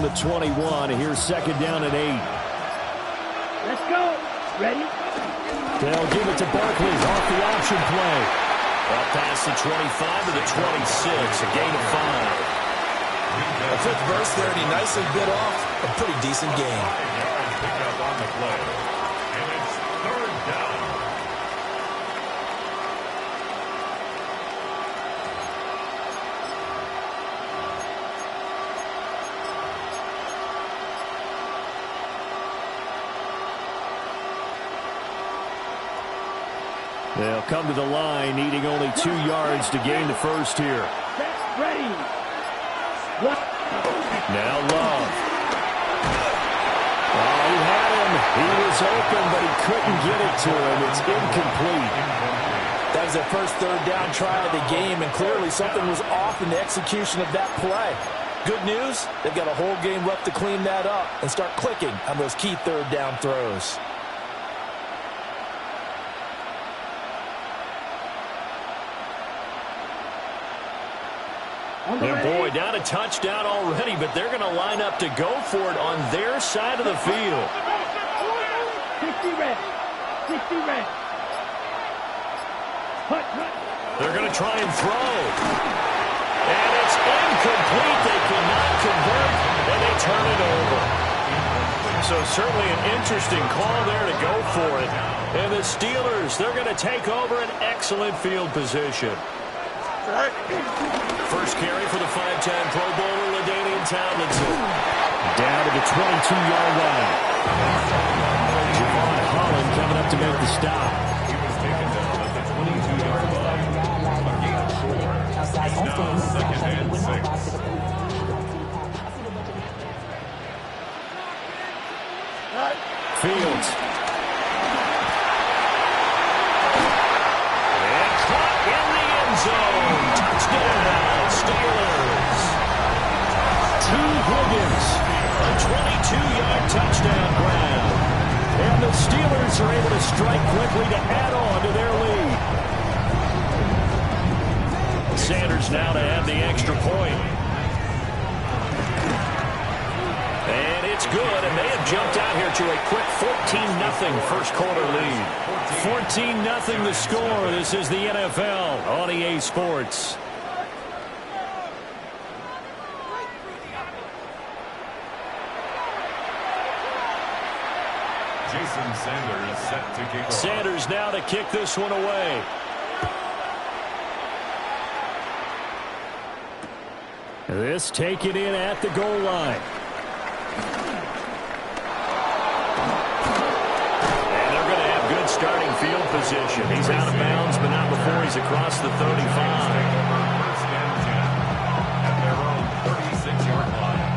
the 21. Here's second down and 8. Let's go. Ready? They'll give it to Barkley off the option play. Well, past the 25 to the 26, a gain of 5. A quick burst there, and he nicely bit off a pretty decent gain. Pick up on the play. And it's third down. They'll come to the line, needing only 2 yards to gain the first here. Ready. Now Love. Oh, he had him. He was open, but he couldn't get it to him. It's incomplete. That was their first third down try of the game, and clearly something was off in the execution of that play. Good news, they've got a whole game left to clean that up and start clicking on those key third down throws. And boy, down a touchdown already, but they're going to line up to go for it on their side of the field. 60 red. 60 red. They're going to try and throw. And it's incomplete. They cannot convert, and they turn it over. So certainly an interesting call there to go for it. And the Steelers, they're going to take over an excellent field position. First carry for the 5-time Pro Bowler, LaDainian Tomlinson. Down to the 22-yard line. Javon Holland coming up to make the stop. He was taken down at the 22-yard line. A gain of 4. Now second and 6. Fields. Zone. Touchdown, Steelers. T. Higgins, a 22-yard touchdown grab. And the Steelers are able to strike quickly to add on to their lead. Sanders now to add the extra point. And it's good, and they have jumped out here to a quick 14-0 first quarter lead. 14-0 the score. This is the NFL on EA Sports. Jason Sanders set to kick off. Sanders now to kick this one away. This taken in at the goal line. Starting field position. He's out of bounds, but not before he's across the 35. First and 10 at their own 36-yard line.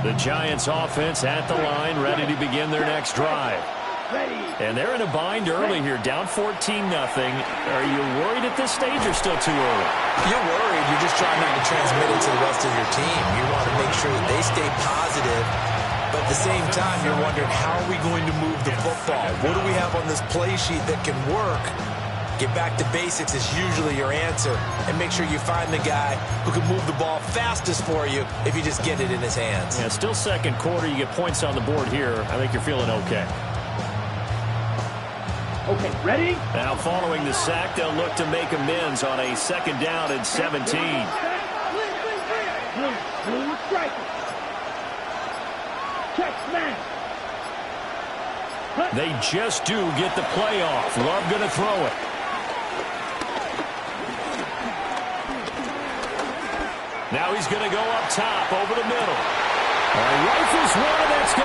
The Giants offense at the line, ready to begin their next drive. And they're in a bind early here, down 14-0. Are you worried at this stage or still too early? You're worried. You're just trying not to transmit it to the rest of your team. You want to make sure that they stay positive. But at the same time, you're wondering, how are we going to move the football? What do we have on this play sheet that can work? Get back to basics is usually your answer. And make sure you find the guy who can move the ball fastest for you if you just get it in his hands. Yeah, still second quarter. You get points on the board here. I think you're feeling okay. Okay, ready? Now following the sack, they'll look to make amends on a second down and 17. Blue striker. Check smash. They just do get the play off. Love going to throw it. Now he's going to go up top over the middle. Rifles one, that's good.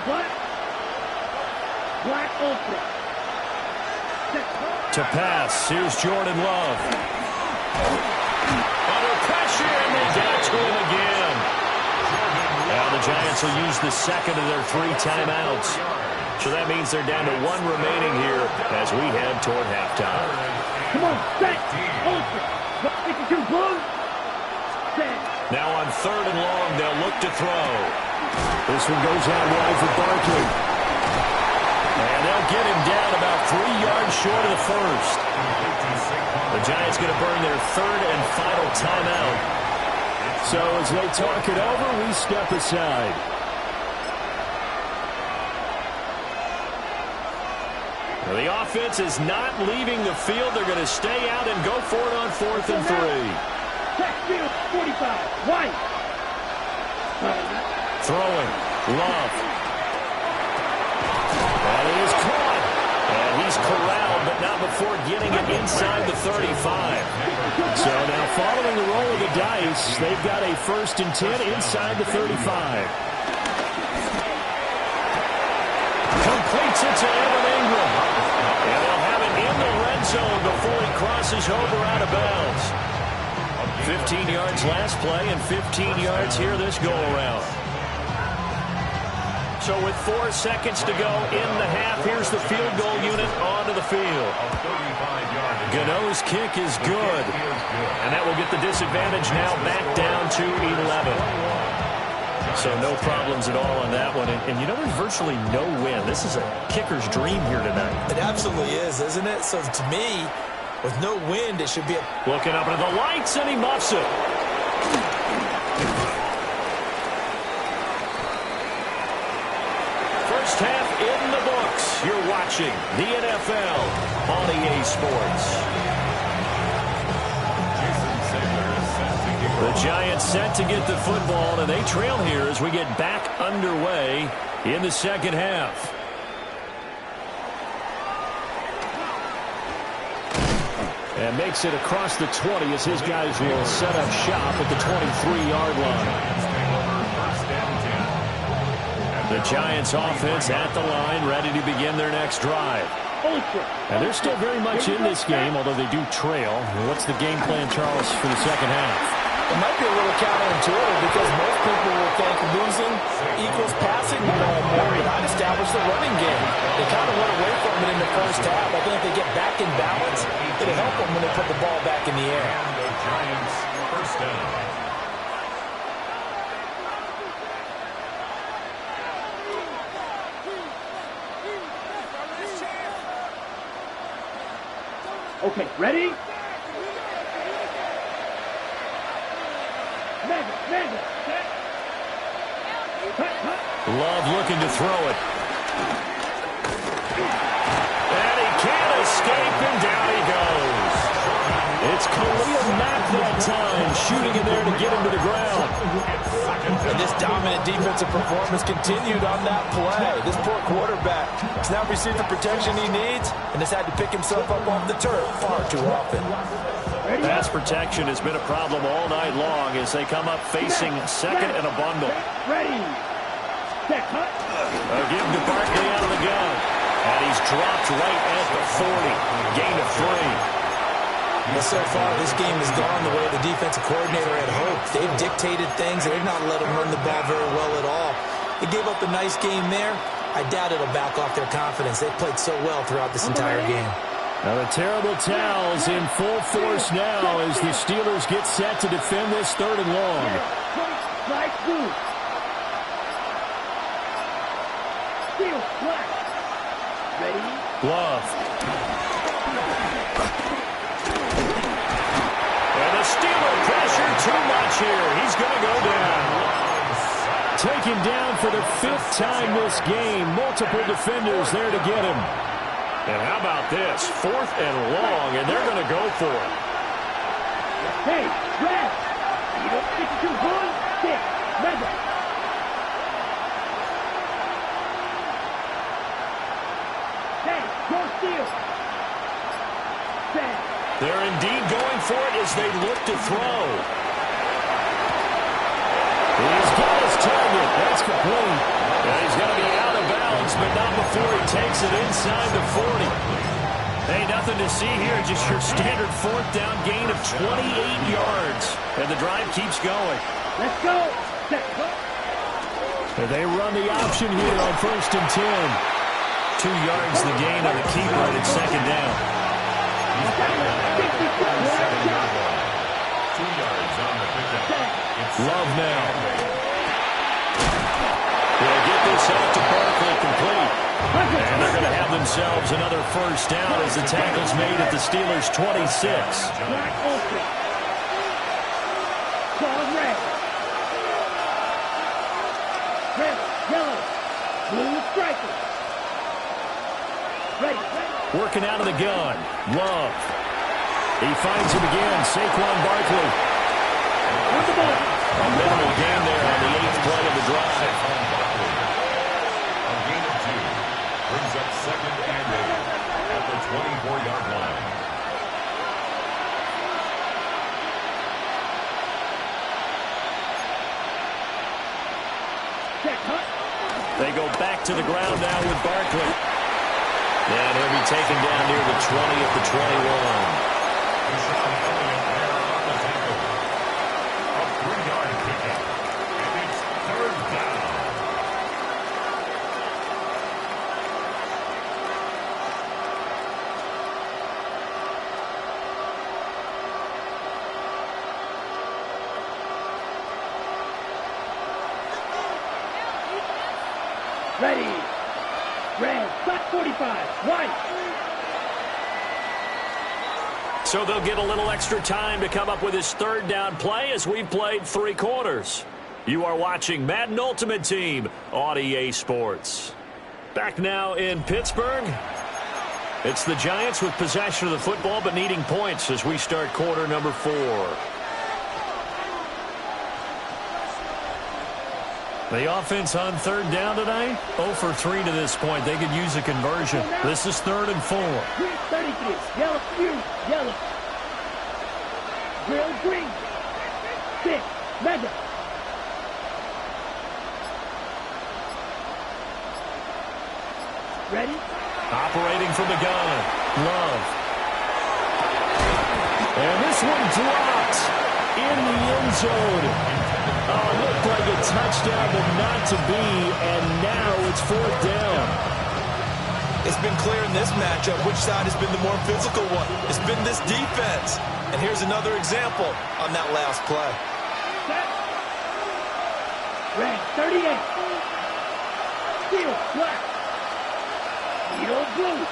in black. Black ultra. To pass, here's Jordan Love. Under pressure, and they get it to him again. Now the Giants will use the second of their 3 timeouts. So that means they're down to 1 remaining here as we head toward halftime. Come on, set. Ultra. 52 blue. Set. Now on 3rd and long, they'll look to throw. This one goes out wide for Barkley. And they'll get him down about 3 yards short of the first. The Giants going to burn their 3rd and final timeout. So as they talk it over, we step aside. Well, the offense is not leaving the field. They're going to stay out and go for it on 4th and 3. Check field 45. White. Throwing. Love. And he is caught. And he's corralled, but not before getting it inside the 35. So now following the roll of the dice, they've got a 1st and 10 inside the 35. Completes it to Evan Ingram. And they'll have it in the red zone before he crosses over out of bounds. 15 yards last play and 15 yards here this go-around. So with 4 seconds to go in the half, here's the field goal unit onto the field. Gano's kick is good. And that will get the disadvantage now back down to 11. So no problems at all on that one. And you know, there's virtually no win. This is a kicker's dream here tonight. It absolutely is, isn't it? So to me, with no wind, it should be a... Looking up into the lights, and he muffs it. First half in the books. You're watching the NFL on EA Sports. The Giants set to get the football, and they trail here as we get back underway in the second half. And makes it across the 20 as his guys will set up shop at the 23-yard line. The Giants offense at the line, ready to begin their next drive. And they're still very much in this game, although they do trail. What's the game plan, Charles, for the second half? It might be a little counterintuitive because most people will think losing equals passing more, not establish the running game. They kind of went away from it in the first half. I think if they get back in balance, it'll help them when they put the ball back in the air. And the Giants first down. Okay, ready? Love looking to throw it. And he can't escape, and down he goes. It's Khalil Mack that time, shooting in there to get him to the ground. And this dominant defensive performance continued on that play. This poor quarterback has now received the protection he needs and has had to pick himself up off the turf far too often. Pass protection has been a problem all night long as they come up facing second and a bundle. Ready. Set. A give to Barkley out of the gun. And he's dropped right at the 40. Gain of 3. Well, so far, this game has gone the way the defensive coordinator had hoped. They've dictated things. They've not let them run the ball very well at all. They gave up a nice game there. I doubt it'll back off their confidence. They've played so well throughout this entire game. Now the terrible towels in full force now as the Steelers get set to defend this 3rd and long. Flag blue. Steel flag. Ready? Love. And the Steeler pressure too much here. He's going to go down. Taken down for the 5th time this game. Multiple defenders there to get him. And how about this? 4th and long, and they're going to go for it. Hey, red. You don't get to do one, 6, red. Hey, go steal. Set. They're indeed going for it as they look to throw. He's got his target. That's complete. And he's going to be out but not before he takes it inside the 40. Hey, nothing to see here. Just your standard fourth down gain of 28 yards. And the drive keeps going. Let's go. They run the option here on 1st and 10. 2 yards the gain on the keeper, and it's second down. 2 yards on the pickup. Love now. They'll get this out to Barkley complete. And they're going to have themselves another first down as the tackle's made at the Steelers' 26. Black open. Claws red. Red, yellow, blue striker. Ready. Working out of the gun. Love. He finds him again. Saquon Barkley. On the ball. A minimal gain there on the 8th play of the drive. A gain of 2 brings up 2nd and 8 at the 24-yard line. They go back to the ground now with Barkley. And he'll be taken down near the 20 at the 21. Deshaun Elliott there on the tackle. A 3-yard pickup. And it's 3rd down. Ready. Red, flat 45, white. So they'll get a little extra time to come up with his 3rd down play as we've played 3 quarters. You are watching Madden Ultimate Team on EA Sports. Back now in Pittsburgh. It's the Giants with possession of the football but needing points as we start quarter number 4. The offense on 3rd down today, 0 for 3 to this point. They could use a conversion. This is 3rd and 4. Green 33, yellow, blue, yellow. Grill green. 6, mega. Ready? Operating from the gun. Love. And this one dropped in the end zone. Oh, looked like a touchdown, but not to be, and now it's 4th down. It's been clear in this matchup which side has been the more physical one. It's been this defense. And here's another example on that last play. Red 38. Steel black. Needle blue.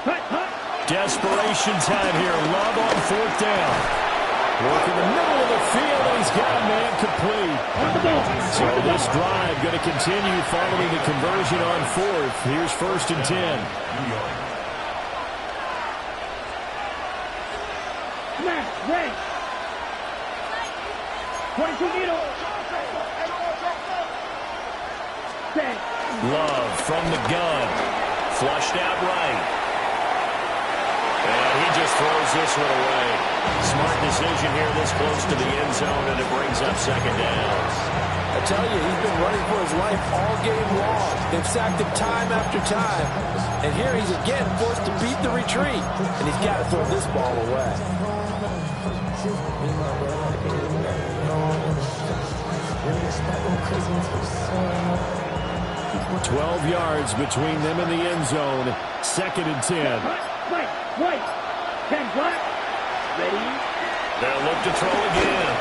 Hut. Desperation time here. Love on 4th down. Working the middle of the field, and he's got a man complete. So this drive going to continue following the conversion on 4th. Here's 1st and 10. Smash, red. 22 needle. Set. Love from the gun. Flushed out right. And he just throws this one away. Smart decision here this close to the end zone, and it brings up 2nd down. I tell you, he's been running for his life all game long. They've sacked him time after time. And here he's again forced to beat the retreat. And he's got to throw this ball away. 12 yards between them and the end zone. 2nd and 10. White. 10 black. Ready. They'll look to throw again.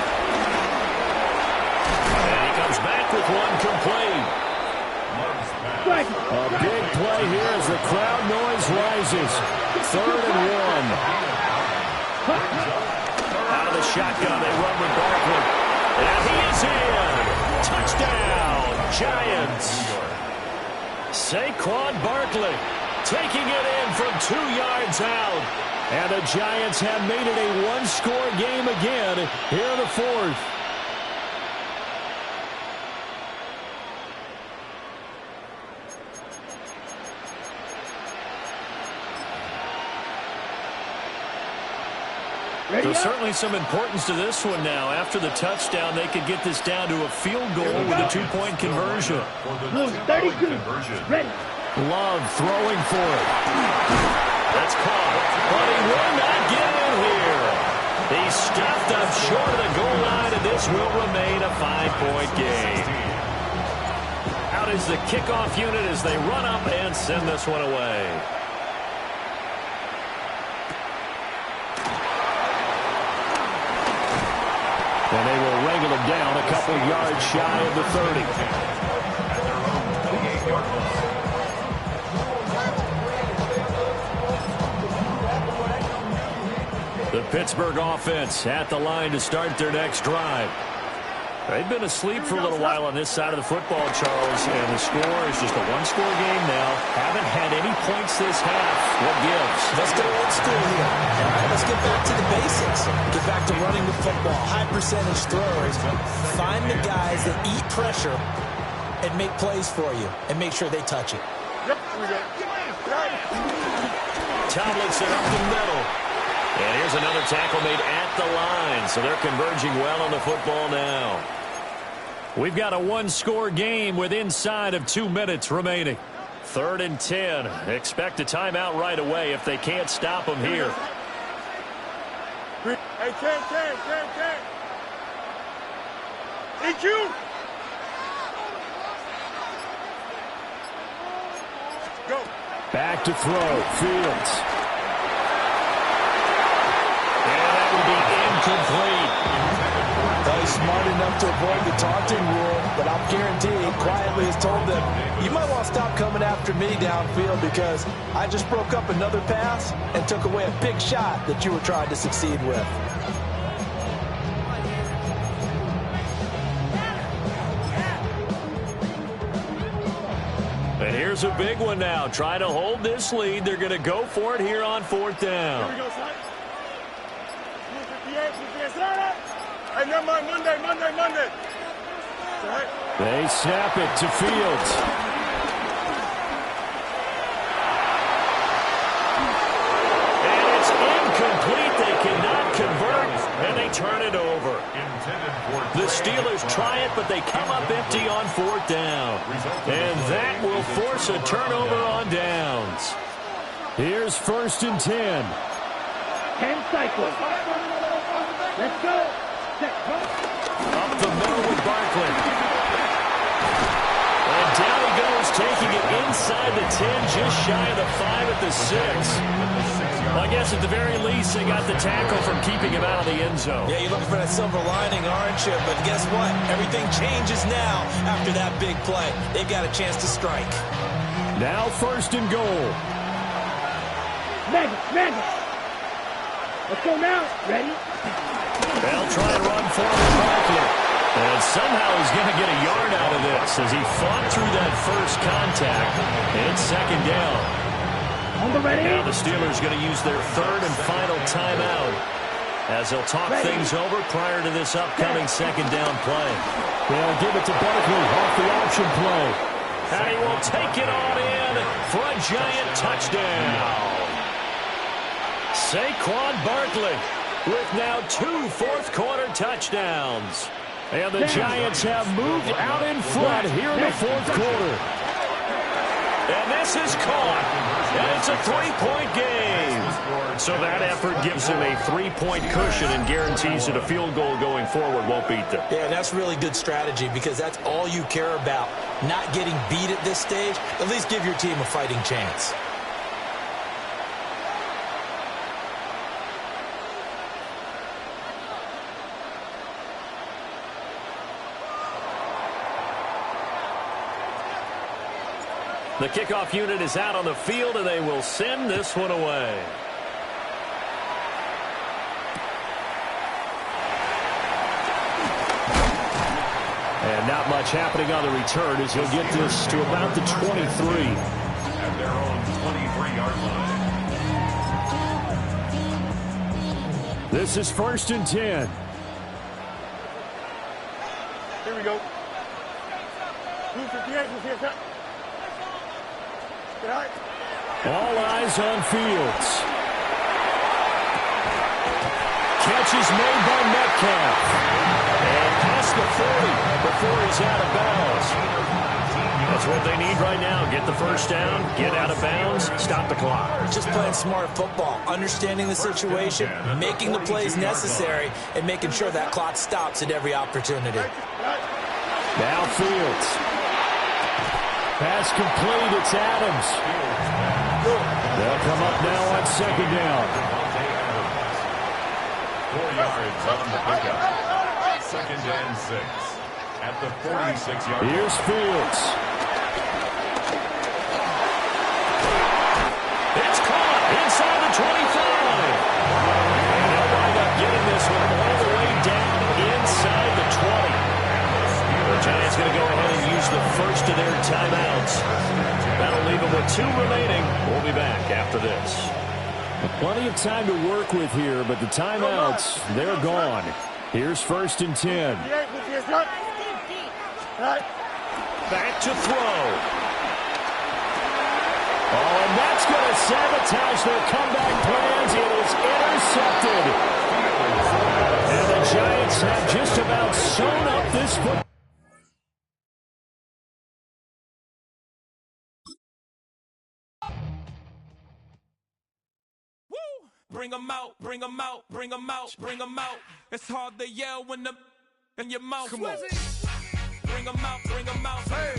And he comes back with one complete. A big play here as the crowd noise rises. 3rd and 1. Out of the shotgun, they run with Barkley. And he is in. Touchdown, Giants. Saquon Barkley taking it in from 2 yards out. And the Giants have made it a one-score game again here in the 4th. Ready There's up. certainly some importance to this one now. After the touchdown, they could get this down to a field goal with a two-point conversion. Rule 32. Ready. Love throwing for it. That's caught, but he will not get in here. He's stuffed up short of the goal line, and this will remain a 5-point game. Out is the kickoff unit as they run up and send this one away. And they will wrangle him down a couple yards shy of the 30. The Pittsburgh offense at the line to start their next drive. They've been asleep for a little while on this side of the football, Charles, and the score is just a one-score game now. Haven't had any points this half. What gives? Let's go old school here. All right, let's get back to the basics. Get back to running the football. High percentage throws. Find the guys that eat pressure and make plays for you and make sure they touch it. Tomlinson up the middle. And here's another tackle made at the line, so they're converging well on the football now. We've got a one-score game with inside of 2 minutes remaining. 3rd and 10. Expect a timeout right away if they can't stop them here. Hey, Ken. EQ! Go. Back to throw. Fields. And that will be incomplete. Well, he's smart enough to avoid the taunting rule, but I'm guaranteed quietly has told them, you might want to stop coming after me downfield because I just broke up another pass and took away a big shot that you were trying to succeed with. And here's a big one now. Trying to hold this lead. They're going to go for it here on 4th down. Here we go, son. 58. Hey, never mind. Monday. All right. They snap it to Fields. And it's incomplete. They cannot convert, and they turn it over. The Steelers try it, but they come up empty on 4th down. And that will force a turnover on downs. Here's 1st and 10. 10 cycles. Let's go. Up the middle with Barkley. And down he goes, taking it inside the 10, just shy of the 5 at the 6. Well, I guess at the very least, they got the tackle from keeping him out of the end zone. Yeah, you're looking for that silver lining, aren't you? But guess what? Everything changes now after that big play. They've got a chance to strike. Now 1st and goal. Magnet. Let's go now. Ready? They'll try and run for him, Barkley. And somehow he's going to get a yard out of this as he fought through that first contact. And it's 2nd down. On the ready. Now the Steelers going to use their 3rd and final timeout as they'll talk things over prior to this upcoming 2nd down play. They'll give it to Barkley off the option play. And he will take it on in for a giant touchdown. Saquon Barkley with now 2 fourth-quarter touchdowns. And the Giants have moved out in front here in the 4th quarter. And this is caught. And it's a 3-point game. So that effort gives them a 3-point cushion and guarantees that a field goal going forward won't beat them. Yeah, that's really good strategy because that's all you care about. Not getting beat at this stage. At least give your team a fighting chance. The kickoff unit is out on the field, and they will send this one away. And not much happening on the return as he'll get this to about the 23. At their own 23-yard line. This is 1st and 10. Here we go. 58. All eyes on Fields. catch is made by Metcalf. And past the 40 before he's out of bounds. That's what they need right now. Get the first down, get out of bounds, stop the clock. Just playing smart football, understanding the situation, making the plays necessary, and making sure that clock stops at every opportunity. Now Fields. Pass complete. It's Adams. They'll come up now on second down. 4 yards on the pickup. 2nd and 6 at the 46-yard line. Here's Fields. It's caught inside the 25. And they'll wind up getting this one all the way down inside the 20. The Giants going to go ahead and use the first of their timeouts. That'll leave them with 2 remaining. We'll be back after this. Plenty of time to work with here, but the timeouts, they're gone. Here's 1st and 10. Back to throw. Oh, and that's going to sabotage their comeback plans. It is intercepted. And the Giants have just about sewn up this football. Bring 'em out, bring 'em out, bring 'em out, bring 'em out. It's hard to yell when the in your mouth. Come on. Bring 'em out, bring 'em out. Hey.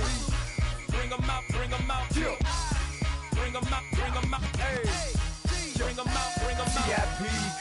Bring 'em out, bring 'em out. Bring 'em out, bring 'em out. Hey.